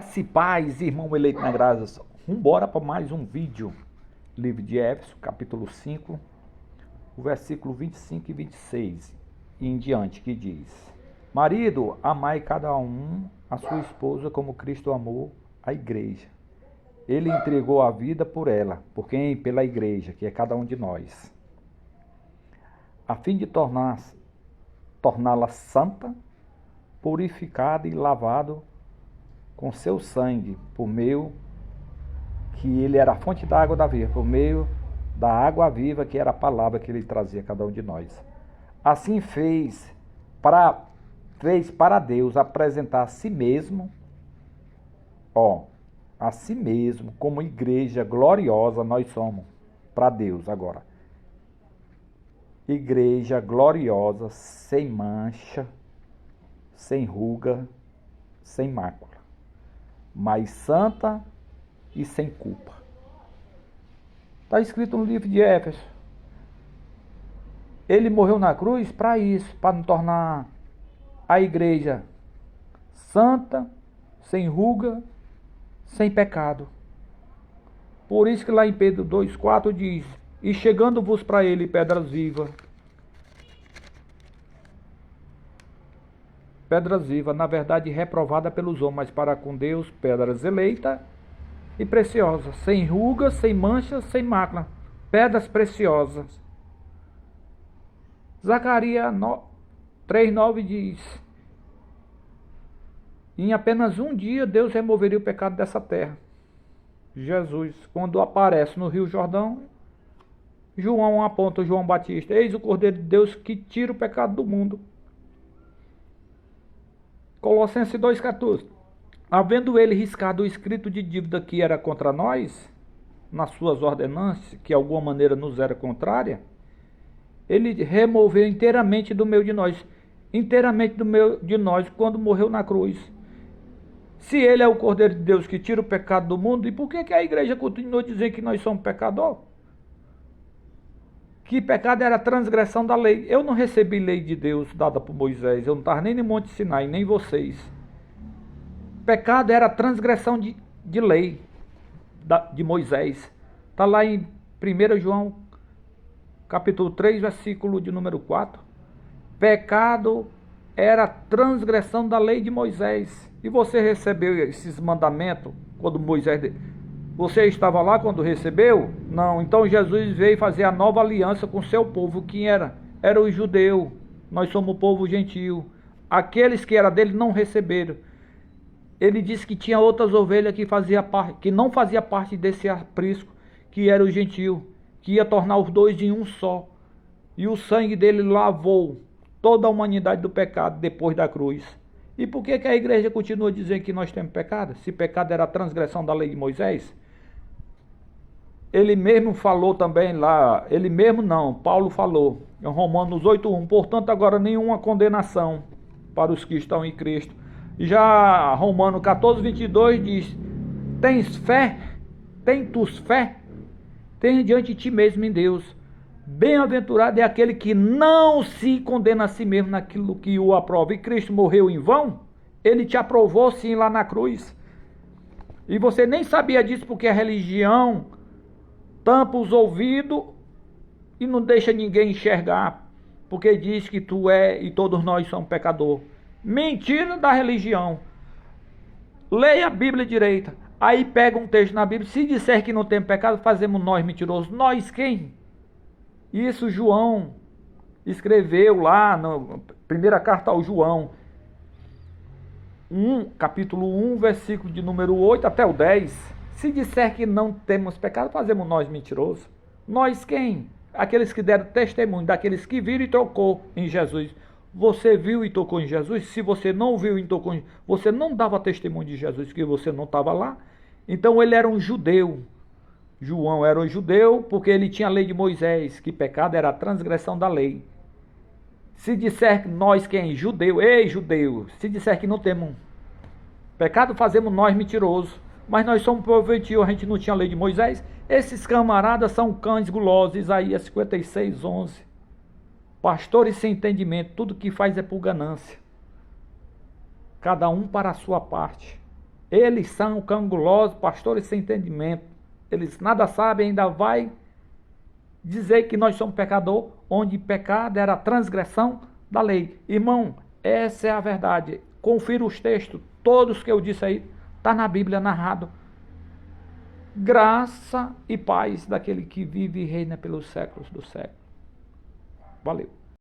Se paz, irmão eleito na graça, vambora para mais um vídeo. Livro de Éfeso, capítulo 5, o versículo 25 e 26 e em diante, que diz: Marido, amai cada um a sua esposa como Cristo amou a igreja. Ele entregou a vida por ela, por quem? Pela igreja, que é cada um de nós, a fim de torná-la santa, purificada e lavada com seu sangue, por meio que ele era a fonte da água da vida, por meio da água viva que era a palavra que ele trazia a cada um de nós. Assim fez para Deus apresentar a si mesmo, a si mesmo, como igreja gloriosa nós somos, para Deus agora. Igreja gloriosa, sem mancha, sem ruga, sem mácula, mas santa e sem culpa. Está escrito no livro de Éfeso. Ele morreu na cruz para isso, para nos tornar a igreja santa, sem ruga, sem pecado. Por isso que lá em Pedro 2,4 diz: E chegando-vos para ele pedras vivas, na verdade reprovada pelos homens, mas para com Deus pedras eleitas e preciosas, sem rugas, sem manchas, sem mácula, pedras preciosas. Zacarias 3,9 diz: Em apenas um dia Deus removeria o pecado dessa terra. Jesus, quando aparece no Rio Jordão, João aponta João Batista: Eis o Cordeiro de Deus que tira o pecado do mundo. Colossenses 2,14. Havendo ele riscado o escrito de dívida que era contra nós, nas suas ordenanças, que de alguma maneira nos era contrária, ele removeu inteiramente do meio de nós, quando morreu na cruz. Se ele é o Cordeiro de Deus que tira o pecado do mundo, e por que a igreja continua dizendo que nós somos pecadores? Que pecado era a transgressão da lei. Eu não recebi lei de Deus dada por Moisés, eu não estava nem no Monte Sinai, nem vocês. Pecado era a transgressão de lei de Moisés. Está lá em 1 João, capítulo 3, versículo de número 4. Pecado era a transgressão da lei de Moisés. E você recebeu esses mandamentos quando Moisés... Você estava lá quando recebeu? Não. Então Jesus veio fazer a nova aliança com o seu povo. Quem era? Era o judeu. Nós somos o povo gentil. Aqueles que eram dele não receberam. Ele disse que tinha outras ovelhas que não fazia parte desse aprisco, que era o gentil, que ia tornar os dois em um só. E o sangue dele lavou toda a humanidade do pecado depois da cruz. E por que a igreja continua dizendo que nós temos pecado? Se pecado era a transgressão da lei de Moisés? Ele mesmo falou também lá, Paulo falou em Romanos 8,1, portanto agora nenhuma condenação para os que estão em Cristo. Já Romanos 14,22 diz: Tens fé? Tem tu fé? Tem diante de ti mesmo em Deus. Bem-aventurado é aquele que não se condena a si mesmo naquilo que o aprova. E Cristo morreu em vão? Ele te aprovou sim lá na cruz. E você nem sabia disso, porque a religião tampa os ouvidos e não deixa ninguém enxergar, porque diz que tu é e todos nós somos pecadores. Mentira da religião. Leia a Bíblia direita. Aí pega um texto na Bíblia. Se disser que não tem pecado, fazemos nós mentirosos. Nós quem? Isso João escreveu lá na primeira carta ao João, capítulo 1, versículo de número 8 até o 10. Se disser que não temos pecado, fazemos nós mentirosos. Nós quem? Aqueles que deram testemunho, daqueles que viram e tocou em Jesus. Você viu e tocou em Jesus? Se você não viu e tocou em Jesus, você não dava testemunho de Jesus, porque você não estava lá. Então ele era um judeu. João era um judeu porque ele tinha a lei de Moisés, que pecado era a transgressão da lei. Se disser que nós quem? Judeu, ei judeu, se disser que não temos pecado, fazemos nós mentirosos. Mas nós somos povo, a gente não tinha a lei de Moisés. Esses camaradas são cães gulosos, Isaías 56:11. Pastores sem entendimento, tudo que faz é por ganância. Cada um para a sua parte. Eles são cangulosos, pastores sem entendimento. Eles nada sabem, ainda vai dizer que nós somos pecador, onde pecado era a transgressão da lei. Irmão, essa é a verdade. Confira os textos, todos que eu disse aí, está na Bíblia narrado. Graça e paz daquele que vive e reina pelos séculos dos séculos. Valeu.